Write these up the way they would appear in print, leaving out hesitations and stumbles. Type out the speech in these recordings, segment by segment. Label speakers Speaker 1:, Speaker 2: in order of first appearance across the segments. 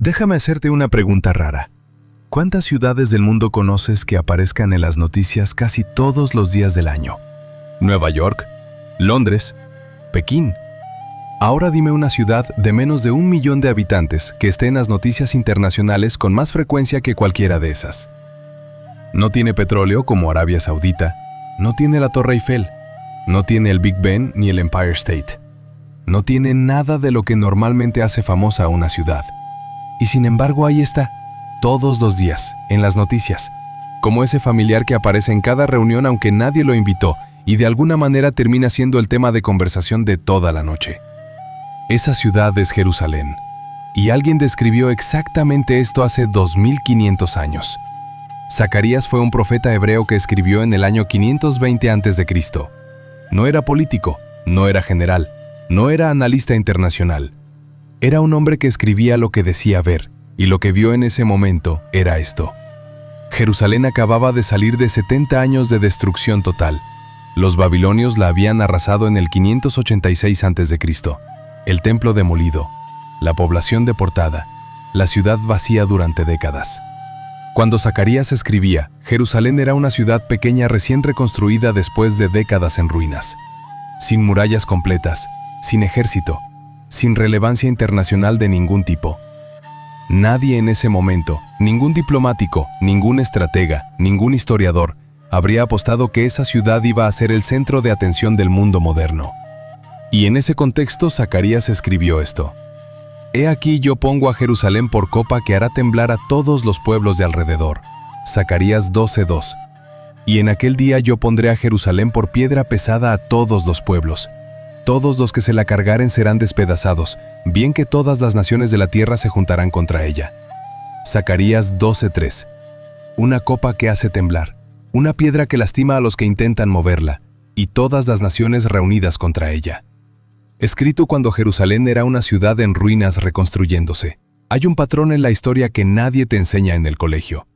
Speaker 1: Déjame hacerte una pregunta rara. ¿Cuántas ciudades del mundo conoces que aparezcan en las noticias casi todos los días del año? Nueva York, Londres, Pekín. Ahora dime una ciudad de menos de 1 millón de habitantes que esté en las noticias internacionales con más frecuencia que cualquiera de esas. No tiene petróleo como Arabia Saudita, no tiene la Torre Eiffel, no tiene el Big Ben ni el Empire State. No tiene nada de lo que normalmente hace famosa a una ciudad. Y sin embargo ahí está, todos los días, en las noticias, como ese familiar que aparece en cada reunión aunque nadie lo invitó y de alguna manera termina siendo el tema de conversación de toda la noche. Esa ciudad es Jerusalén, y alguien describió exactamente esto hace 2500 años. Zacarías fue un profeta hebreo que escribió en el año 520 a.C. No era político, no era general, no era analista internacional. Era un hombre que escribía lo que decía ver, y lo que vio en ese momento era esto. Jerusalén acababa de salir de 70 años de destrucción total. Los babilonios la habían arrasado en el 586 a.C. El templo demolido, la población deportada, la ciudad vacía durante décadas. Cuando Zacarías escribía, Jerusalén era una ciudad pequeña recién reconstruida después de décadas en ruinas. Sin murallas completas, sin ejército, sin relevancia internacional de ningún tipo. Nadie en ese momento, ningún diplomático, ningún estratega, ningún historiador, habría apostado que esa ciudad iba a ser el centro de atención del mundo moderno. Y en ese contexto Zacarías escribió esto. He aquí yo pongo a Jerusalén por copa que hará temblar a todos los pueblos de alrededor. Zacarías 12:2. Y en aquel día yo pondré a Jerusalén por piedra pesada a todos los pueblos. Todos los que se la cargaren serán despedazados, bien que todas las naciones de la tierra se juntarán contra ella. Zacarías 12:3. Una copa que hace temblar, una piedra que lastima a los que intentan moverla, y todas las naciones reunidas contra ella. Escrito cuando Jerusalén era una ciudad en ruinas reconstruyéndose. Hay un patrón en la historia que nadie te enseña en el colegio.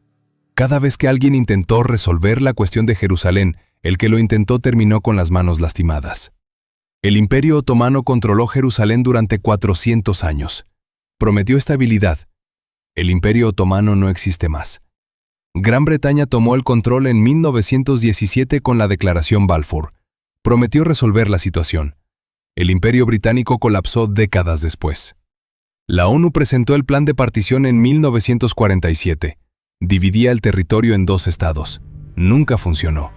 Speaker 1: Cada vez que alguien intentó resolver la cuestión de Jerusalén, el que lo intentó terminó con las manos lastimadas. El Imperio Otomano controló Jerusalén durante 400 años. Prometió estabilidad. El Imperio Otomano no existe más. Gran Bretaña tomó el control en 1917 con la Declaración Balfour. Prometió resolver la situación. El Imperio Británico colapsó décadas después. La ONU presentó el plan de partición en 1947. Dividía el territorio en 2 estados. Nunca funcionó.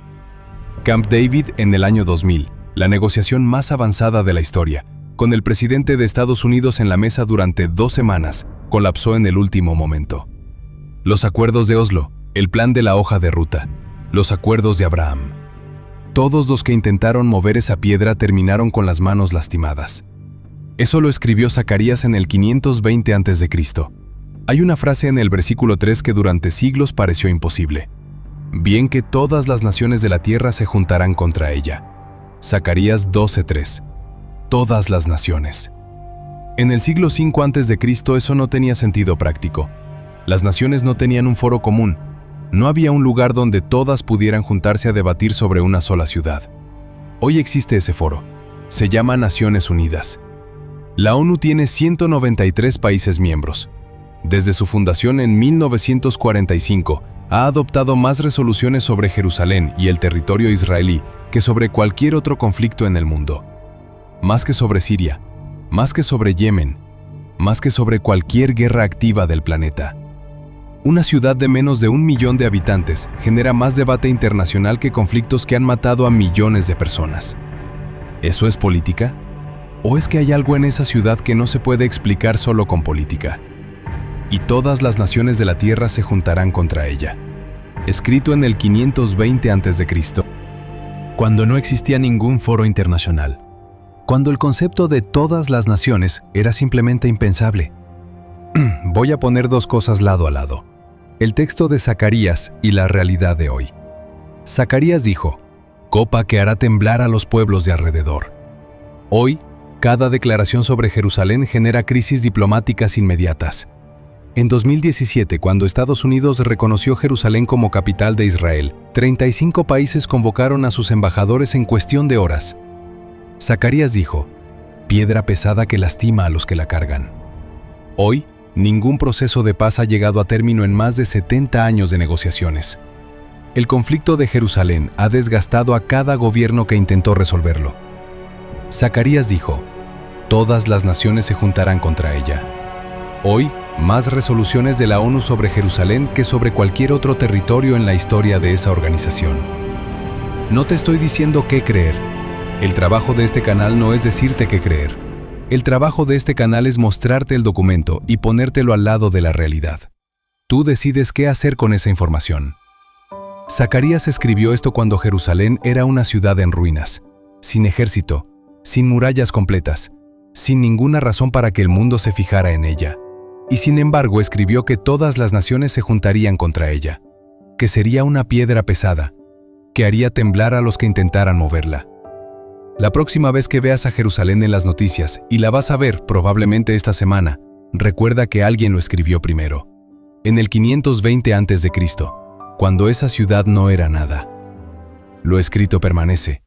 Speaker 1: Camp David en el año 2000. La negociación más avanzada de la historia, con el presidente de Estados Unidos en la mesa durante 2 semanas, colapsó en el último momento. Los acuerdos de Oslo, el plan de la hoja de ruta, los acuerdos de Abraham. Todos los que intentaron mover esa piedra terminaron con las manos lastimadas. Eso lo escribió Zacarías en el 520 a.C. Hay una frase en el versículo 3 que durante siglos pareció imposible. Bien que todas las naciones de la tierra se juntarán contra ella. Zacarías 12:3. Todas las naciones. En el siglo V a.C. eso no tenía sentido práctico. Las naciones no tenían un foro común. No había un lugar donde todas pudieran juntarse a debatir sobre una sola ciudad. Hoy existe ese foro. Se llama Naciones Unidas. La ONU tiene 193 países miembros. Desde su fundación en 1945, ha adoptado más resoluciones sobre Jerusalén y el territorio israelí que sobre cualquier otro conflicto en el mundo. Más que sobre Siria, más que sobre Yemen, más que sobre cualquier guerra activa del planeta. Una ciudad de menos de 1 millón de habitantes genera más debate internacional que conflictos que han matado a millones de personas. ¿Eso es política? ¿O es que hay algo en esa ciudad que no se puede explicar solo con política? Y todas las naciones de la tierra se juntarán contra ella. Escrito en el 520 a.C. Cuando no existía ningún foro internacional. Cuando el concepto de todas las naciones era simplemente impensable. Voy a poner 2 cosas lado a lado. El texto de Zacarías y la realidad de hoy. Zacarías dijo, copa que hará temblar a los pueblos de alrededor. Hoy, cada declaración sobre Jerusalén genera crisis diplomáticas inmediatas. En 2017, cuando Estados Unidos reconoció Jerusalén como capital de Israel, 35 países convocaron a sus embajadores en cuestión de horas. Zacarías dijo, piedra pesada que lastima a los que la cargan. Hoy, Ningún proceso de paz ha llegado a término en más de 70 años de negociaciones. El conflicto de Jerusalén ha desgastado a cada gobierno que intentó resolverlo. Zacarías dijo: todas las naciones se juntarán contra ella. Hoy, más resoluciones de la ONU sobre Jerusalén que sobre cualquier otro territorio en la historia de esa organización. No te estoy diciendo qué creer. El trabajo de este canal no es decirte qué creer. El trabajo de este canal es mostrarte el documento y ponértelo al lado de la realidad. Tú decides qué hacer con esa información. Zacarías escribió esto cuando Jerusalén era una ciudad en ruinas, sin ejército, sin murallas completas, sin ninguna razón para que el mundo se fijara en ella. Y sin embargo escribió que todas las naciones se juntarían contra ella, que sería una piedra pesada, que haría temblar a los que intentaran moverla. La próxima vez que veas a Jerusalén en las noticias, y la vas a ver probablemente esta semana, recuerda que alguien lo escribió primero, en el 520 a.C., cuando esa ciudad no era nada. Lo escrito permanece,